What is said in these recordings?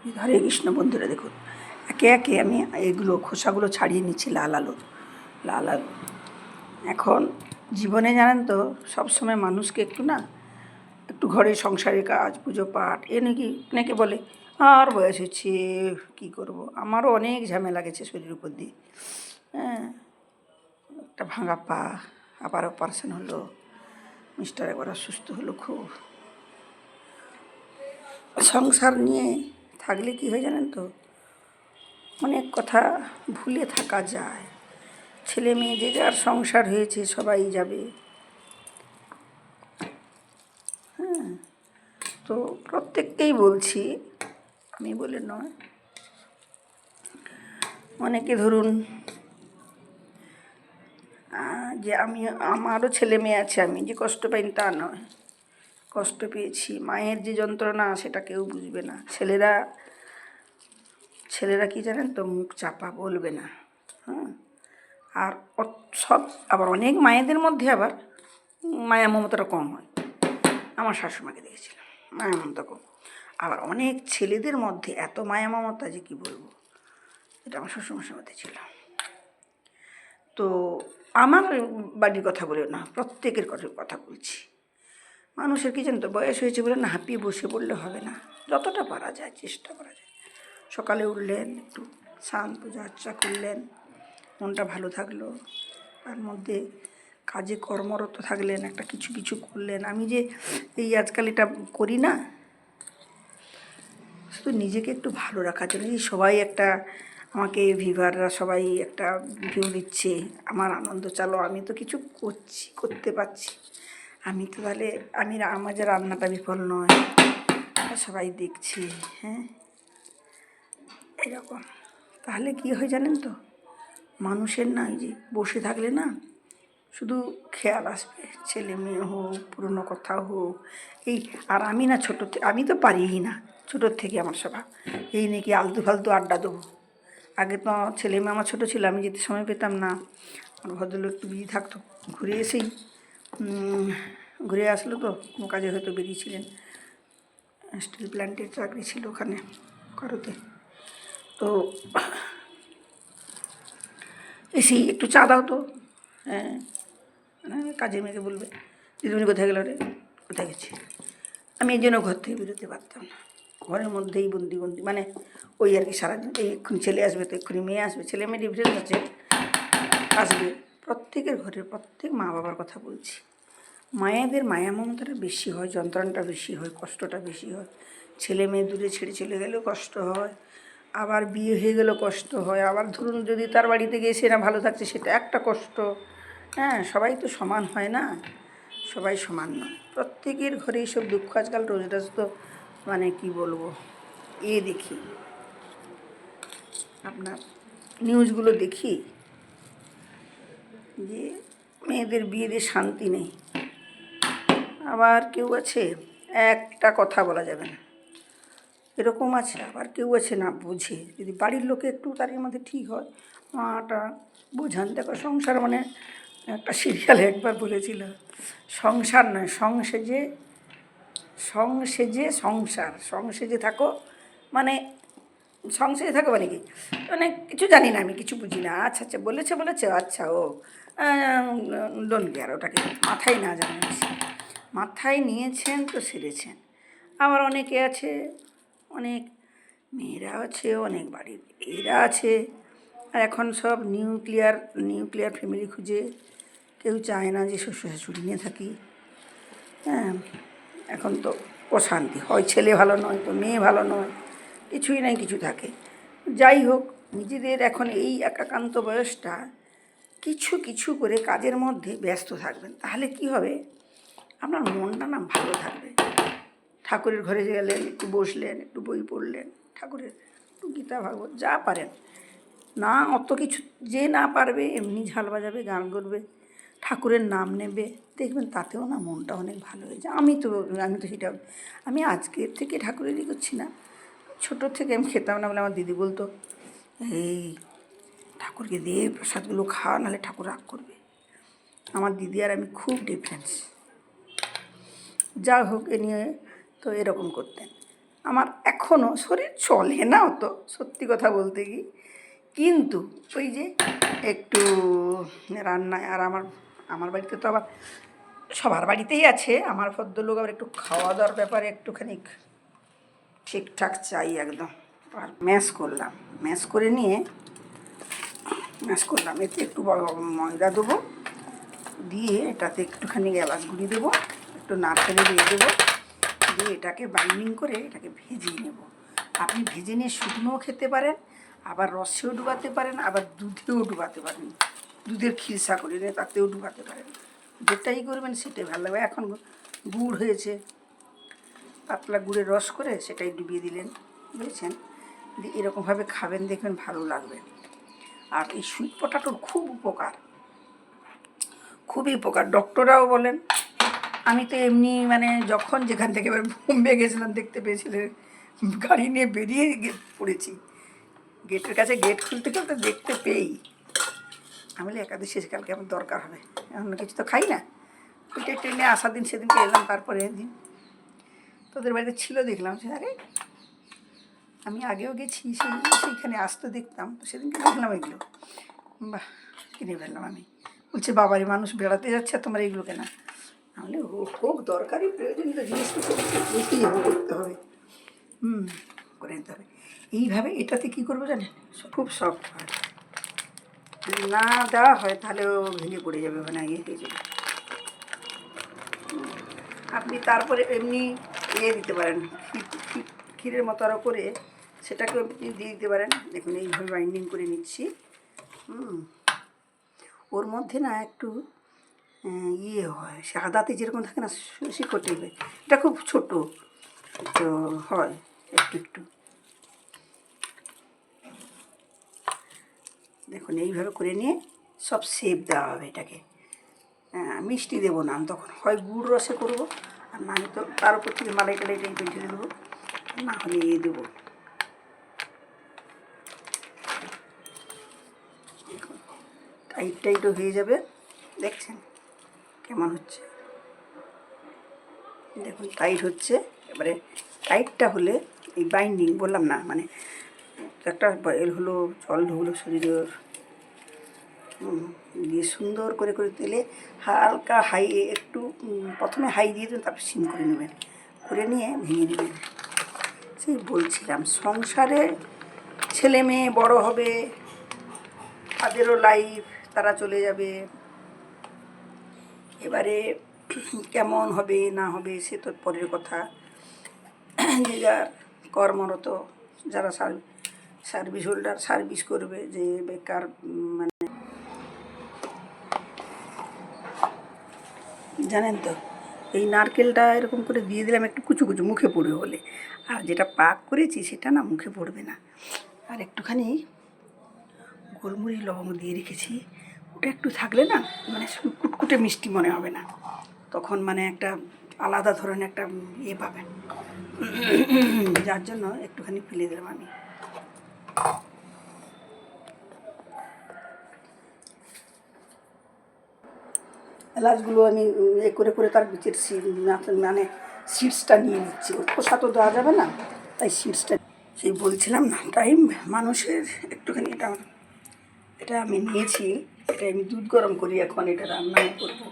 হরে কৃষ্ণ বন্ধুরা, দেখুন একে একে আমি এগুলো খোসাগুলো ছাড়িয়ে নিচ্ছি। লাল আলু এখন জীবনে জানেন তো সবসময় মানুষকে একটু ঘরে সংসারের কাজ, পুজো পাঠ নাকি অনেকে বলে আর বয়স হচ্ছে কী করবো। আমারও অনেক ঝামেলা গেছে শরীরের উপর দিয়ে। একটা ভাঙা পা, আবার অপারেশন হলো, মিস্টার একবার অসুস্থ হলো খুব। সংসার নিয়ে থাকলে কি হয় জানেন তো, অনেক কথা ভুলে থাকা যায়। ছেলে মেয়ে যে যার সংসার হয়েছে, সবাই যাবে। তো প্রত্যেককেই বলছি, আমি বলে নয়, অনেকে ধরুন যে আমারও ছেলে মেয়ে আছে, আমি যে কষ্ট পাইনি তা নয়, কষ্ট পেয়েছি। মায়ের যে যন্ত্রণা সেটা কেউ বুঝবে না। ছেলেরা কি জানেন তো, মুখ চাপা, বলবে না। আর আবার অনেক মায়েদের মধ্যে আবার মায়া মমতাটা কম হয়। আমার শাশুড়িমাকে দেখেছিলাম, মায়া মমতা কম। আবার অনেক ছেলেদের মধ্যে এত মায়া মমতা যে কী বলবো, এটা আমার শ্বশুরমশাইয়ের মধ্যে ছিল। তো আমার বাড়ির কথা বলে না, প্রত্যেকের কথা বলছি। মানুষের কি জানেন তো, বয়স হয়েছে বলে না হাঁপিয়ে বসে পড়লে হবে না। যতটা পারা যায় চেষ্টা করা যায়। সকালে উঠলেন, একটু স্নান পূজা আর্চা করলেন, মনটা ভালো থাকলো। তার মধ্যে কাজে কর্মরত থাকলেন, একটা কিছু করলেন। আমি যে এই আজকাল এটা করি না, শুধু নিজেকে একটু ভালো রাখার জন্য। সবাই আমাকে ভিভাররা সবাই একটা ভিউ দিচ্ছে, আমার আনন্দ। চলো, আমি তো কিছু করতে পারছি। আমি তো তাহলে আমার যে রান্নাটা বিফল নয়, সবাই দেখছি। এরকম তাহলে কি হয় জানেন তো, মানুষের না এই যে বসে থাকলে না শুধু খেয়াল আসবে, ছেলে মেয়ে হোক, পুরনো কথা হোক। আর আমি না আমি তো পারিই না। ছোটোর থেকে আমার স্বভাব এই নাকি আলতু ফালতু আড্ডা দেবো। আগে তো ছেলে মেয়ে আমার ছোটো ছিল, আমি যেতে সময় পেতাম না। আমার ভদ্রলোক একটু বিজি থাকতো, ঘুরে আসলো তো কোনো কাজে হয়তো বেরিয়েছিলেন। স্টিল প্ল্যান্টের চাকরি ছিল ওখানে করতে। তো এসেই একটু চা দাও তো। কাজের মেয়েকে বলবে, দিদিমণি কোথায় গেল রে, কোথায় গেছে। আমি এই জন্য ঘর থেকে বেরোতে পারতাম না। ঘরের মধ্যেই বন্দি মানে ওই আর কি সারাদিন। এক্ষুনি ছেলে আসবে তো এক্ষুনি মেয়ে আসবে, ছেলে মেয়ে ডিফারেন্স আছে, আসবে। প্রত্যেকের ঘরের প্রত্যেক মা বাবার কথা বলছি। মায়েদের মায়া মমতাটা বেশি হয়, যন্ত্রণাটা বেশি হয়, কষ্টটা বেশি হয়। ছেলে মেয়ে দূরে ছেড়ে চলে গেলেও কষ্ট হয়, আবার বিয়ে হয়ে গেলেও কষ্ট হয়। আবার ধরুন যদি তার বাড়িতে গিয়ে সে না ভালো থাকছে, সেটা একটা কষ্ট। সবাই তো সমান হয় না, সবাই সমান নয়। প্রত্যেকের ঘরে এইসব দুঃখ আজকাল রোজ তো মানে কি বলবো, দেখি আপনার নিউজগুলো দেখি যে মেয়েদের বিয়ে দিয়ে শান্তি নেই। আবার কেউ আছে একটা কথা বলা যাবে না, এরকম আছে। আবার কেউ আছে না বোঝে, যদি বাড়ির লোকে একটু তার মধ্যে ঠিক হয়, মাটা বোঝান। দেখো সংসার মানে একটা সিরিয়ালে একবার বলেছিল, সংসার নয় সংসেজে সংসেজে থাকো। মানে সংসেজে থাকো মানে কি, মানে কিছু জানি না, আমি কিছু বুঝি না। আচ্ছা বলেছে আচ্ছা ও ডোন্ট কেয়ার, ওটাকে মাথায় না জানেন, মাথায় নিয়েছেন তো সেরেছেন। আবার অনেকে আছে, অনেক মেয়েরা আছে, অনেক বাড়ির এরা আছে। আর এখন সব নিউক্লিয়ার ফ্যামিলি খুঁজে, কেউ চায় না যে শ্বশুর শাশুড়ি নিয়ে থাকি। এখন তো অশান্তি হয়, ছেলে ভালো নয় তো মেয়ে ভালো নয়, কিছুই নাই কিছু থাকে। যাই হোক, নিজেদের এখন এই একাকান্ত বয়সটা কিছু করে কাজের মধ্যে ব্যস্ত থাকবেন, তাহলে কি হবে, আপনার মনটা না ভালো থাকবে। ঠাকুরের ঘরে গেলেন, একটু বসলেন, একটু বই পড়লেন, ঠাকুরের একটু গীতা ভাগবত যা পারেন না, অত কিছু যে না পারবে এমনি ঝাল বাজাবে, গান করবে, ঠাকুরের নাম নেবে, দেখবেন তাতেও না মনটা অনেক ভালো হয়ে যায়। আমি তো সেটা, আমি আজকের থেকে ঠাকুরেরই করছি না, ছোটোর থেকে আমি খেতাম না বলে আমার দিদি বলতো, এই ঠাকুরকে দিয়ে প্রসাদগুলো খাওয়া, নাহলে ঠাকুর রাগ করবে। আমার দিদি আর আমি খুব ডিফারেন্স। যা হোক, এ নিয়ে তো এরকম করতেন। আমার এখনও শরীর চলে না অত, সত্যি কথা বলতে কি, কিন্তু ওই যে একটু রান্নায়, আর আমার বাড়িতে তো আবার সবার বাড়িতেই আছে, আমার ভদ্রলোক আবার একটু খাওয়া দাওয়ার ব্যাপারে একটুখানি ঠিকঠাক চাই একদম। আর ম্যাশ করলাম, ম্যাশ করে নিয়ে এতে একটু ময়দা দেবো, দিয়ে এটাতে একটুখানি এলাচ গুঁড়ি দেবো, একটু নারকেলে দিয়ে দেবো, দিয়ে এটাকে বাইন্ডিং করে এটাকে ভেজিয়ে নেব। আপনি ভেজে নিয়ে শুকনোও খেতে পারেন, আবার রসেও ডুবাতে পারেন, আবার দুধেও ডুবাতে পারেন, দুধের খিলসা করে নিয়ে তাতেও ডুবাতে পারেন, যেটাই করবেন সেটাই ভালো লাগবে। এখন গুড় হয়েছে, পাতলা গুড়ের রস করে সেটাই ডুবিয়ে দিলেন, বুঝেছেন, দিয়ে এরকমভাবে খাবেন, দেখবেন ভালো লাগবে। আর এই সুইট পটাটোর খুব উপকার, খুবই উপকার, ডক্টররাও বলেন। আমি তো এমনি মানে যখন যেখান থেকে এবার বোম্বে গেছিলাম, দেখতে পেয়েছিলেন, গাড়ি নিয়ে বেরিয়ে পড়েছি, গেটের কাছে গেট খুলতে খুলতে দেখতে পেয়েই আমি বলি একাদশী কালকে আমার দরকার হবে, অন্য কিছু তো খাই না। ওইটা ট্রেনে আসার দিন সেদিনকে এলাম, তারপরে দিন তোদের বাড়িতে ছিল, দেখলাম যে আরে আমি আগেও গেছি, সেইখানে আসতে দেখতাম, তো সেদিনকে দেখলাম এগুলো, বাহ, কিনে ফেললাম আমি। বলছে বাবারই মানুষ বেড়াতে যাচ্ছে তোমার এইগুলো কেনা, তাহলে হোক দরকারি প্রয়োজনীয় জিনিস তো করতে হবে, করে নিতে হবে। এইভাবে এটাতে কী করবো জানেন, খুব সফট হয়, না দেওয়া হয় তাহলেও ভেঙে পড়ে যাবে, ওখানে ইয়ে হয়ে যাবে। আপনি তারপরে এমনি দিতে পারেন, ক্ষীরের মতো আরও করে সেটাকেও আপনি দিয়ে দিতে পারেন। দেখুন এইভাবে বাইন্ডিং করে নিচ্ছি। ওর মধ্যে না একটু হয়, সাদাতে যেরকম থাকে না শিকড় টাইপের, এটা খুব ছোট তো হয় একটু একটু। দেখুন এইভাবে করে নিয়ে সব শেপ দেওয়া হবে এটাকে। মিষ্টি দেবো না, তখন হয় গুড় রসে করবো, আর না তো তার উপর থেকে মালাই টালাই টাইপের ঢেলে দেবো, না হলে দেবো। দেখুন টাইট টাইটও হয়ে যাবে, দেখছেন কেমন হচ্ছে, দেখুন টাইট হচ্ছে। এবারে টাইটটা হলে এই বাইন্ডিং বললাম না, মানে একটা এর হলো জল ঢুকলো শরীরের, দিয়ে সুন্দর করে করে তেলে হালকা হাই, একটু প্রথমে হাই দিয়ে দেবেন, তারপর সিম করে নেবেন, করে নিয়ে ভেঙে নেবেন। সেই বলছিলাম সংসারে ছেলে মেয়ে বড় হবে, তাদেরও লাইফ, তারা চলে যাবে, এবারে কেমন হবে না হবে সে তো পরের কথা। যে যার কর্মরত, যারা সার্ভিস হোল্ডার, সার্ভিস করবে, যে বেকার মানে জানেন তো, এই নারকেলটা এরকম করে দিয়ে দিলাম একটু কুচু কুচু, মুখে পড়বে বলে, আর যেটা পাক করেছি সেটা না মুখে পড়বে না। আর একটুখানি গোলমরিচ লবঙ্গ দিয়ে রেখেছি, ওটা একটু থাকলে না মানে কুটকুটে মিষ্টি মনে হবে না, তখন মানে একটা আলাদা ধরনের একটা পাবেন, যার জন্য একটুখানি ফেলে দিলাম আমি। এলাচগুলো আমি করে করে তার বিচের মানে সিডসটা নিয়ে নিচ্ছি, ওর খোসা তো দেওয়া যাবে না, তাই সিডসটা। সেই বলছিলাম না টাইম মানুষের একটুখানি, এটা আমি নিয়েছি, এটা আমি দুধ গরম করি, এখন এটা রান্না করবো,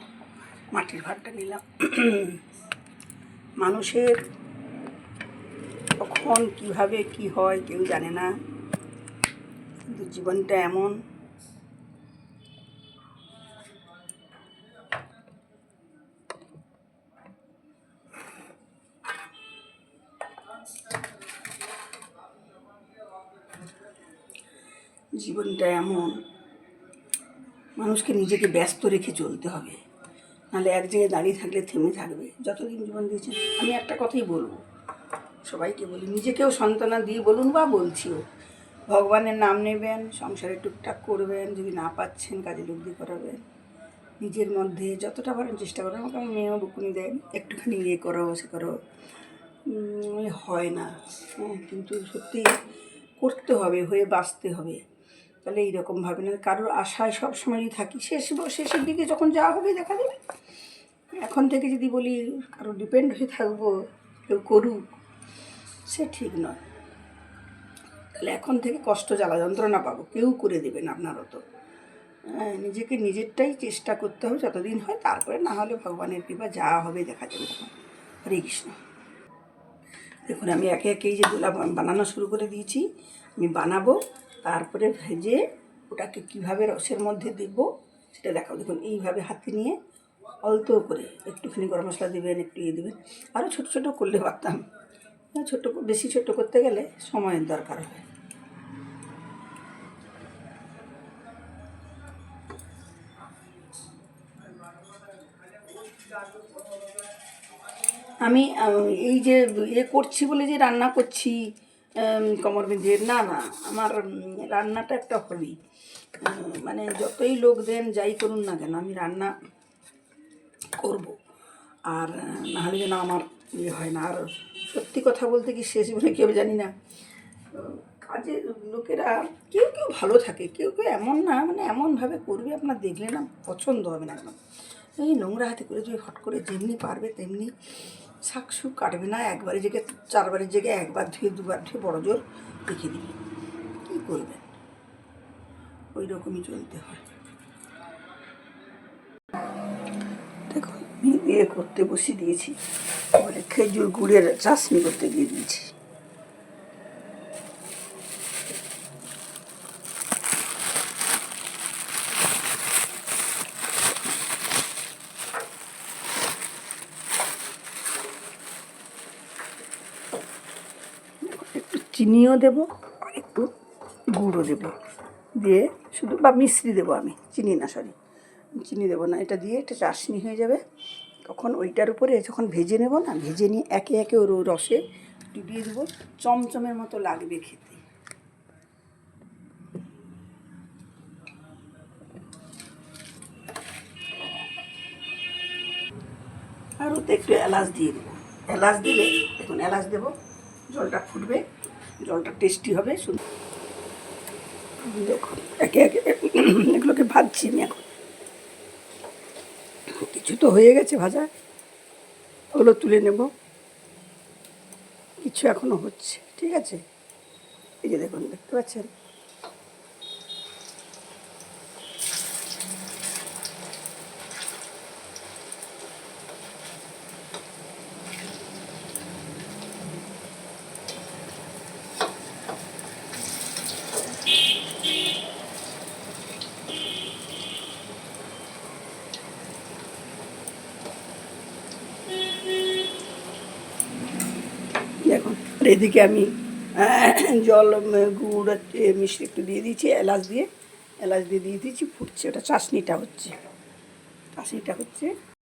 মাটির ভাতটা নিলাম। মানুষের কখন কীভাবে কি হয় কেউ জানে না, কিন্তু জীবনটা এমন, মানুষকে নিজেকে ব্যস্ত রেখে চলতে হবে, নাহলে এক জায়গায় দাঁড়িয়ে থাকলে থেমে থাকবে। যতদিন জীবন দিয়েছেন, আমি একটা কথাই বলবো, সবাইকে বলি, নিজেকেও সান্ত্বনা দিয়ে বলুন বা বলছিও, ভগবানের নাম নেবেন, সংসারে টুকটাক করবেন, যদি না পাচ্ছেন কাজে লোক দিয়ে করাবেন, নিজের মধ্যে যতটা পারেন চেষ্টা করেন। আমাকে আমার মেয়েও বকুনি দেয়, একটুখানি করো সে করো, হয় না, কিন্তু সত্যি করতে হবে, হয়ে বাঁচতে হবে, তাহলে এইরকমভাবে না কারোর আশায় সবসময়ই থাকি, শেষের দিকে যখন যাওয়া হবে দেখা যাবে। এখন থেকে যদি বলি কারো ডিপেন্ড হয়ে থাকবো, কেউ করুক, সে ঠিক নয়। তাহলে এখন থেকে কষ্ট জ্বালা যন্ত্রণা পাবো, কেউ করে দেবে না আপনারও তো। হ্যাঁ, নিজেকে নিজেরটাই চেষ্টা করতে হবে যতদিন হয়, তারপরে না হলে ভগবানের কৃপা যা হবে দেখা যাবে তখন। হরে কৃষ্ণ। দেখুন আমি একে একে এই যে গোলা বানানো শুরু করে দিয়েছি। আমি বানাবো, তারপরে ভেজে ওটাকে কীভাবে রসের মধ্যে দেব সেটা দেখাবো। দেখুন এইভাবে হাতে নিয়ে অল্প করে একটুখানি গরম মশলা দেবেন, একটু দেবেন। আরও ছোটো ছোটো করলে পারতাম, ছোটো বেশি ছোটো করতে গেলে সময়ের দরকার হয়। আমি এই যে করছি বলে যে রান্না করছি কমরবেঁধে, না না, আমার রান্নাটা একটা হবি। মানে যতই লোক দেন যাই করুন না কেন আমি রান্না করব। আর নাহলে যেন আমার হয় না। আর সত্যি কথা বলতে কি, শেষ বলে কেউ জানি না, কাজের লোকেরা কেউ কেউ ভালো থাকে, কেউ কেউ এমন না, মানে এমনভাবে করবে আপনার দেখলে না পছন্দ হবে না একদম। এই নোংরা হাতে করে যদি হট করে যেমনি পারবে তেমনি শাক শুক কাটবে না, একবারের জায়গায় চারবারের জায়গায় একবার ধুয়ে দুবার ধুয়ে বড় জোর রেখে দিবে। কী করবেন, ওই রকমই চলতে হয়। দেখুন আমি করতে বসিয়ে দিয়েছি, বলে খেজুর গুড়ের চাশনি করতে দিয়ে দিয়েছি। একটু চিনিও দেবো আর একটু গুঁড়ো দেবো, দিয়ে শুধু বা মিশ্রি দেবো, আমি চিনি না, সরি চিনি দেবো না, এটা দিয়ে একটা চাশনি হয়ে যাবে। তখন ওইটার উপরে যখন ভেজে নেব না, ভেজে নিয়ে একে একে ওর রসে ডুবিয়ে দেবো, চমচমের মতো লাগবে খেতে। আর ওতে একটু এলাচ দিয়ে দেবো। এলাচ দিলে দেখুন, এলাচ দেবো, জলটা ফুটবে, জলটা টেস্টি হবে। শুধু দেখুন একে একে এগুলোকে ভাজছি আমি এখন। কিছু তো হয়ে গেছে ভাজা, ওগুলো তুলে নেব, কিছু এখনও হচ্ছে। ঠিক আছে, এই যে দেখুন, দেখতে পাচ্ছেন। দেখুন আর এদিকে আমি জল গুড় মিষ্টি একটু দিয়ে দিয়েছি, এলাচ দিয়ে দিয়ে দিয়েছি, ফুটছে, ওটা চাশনিটা হচ্ছে।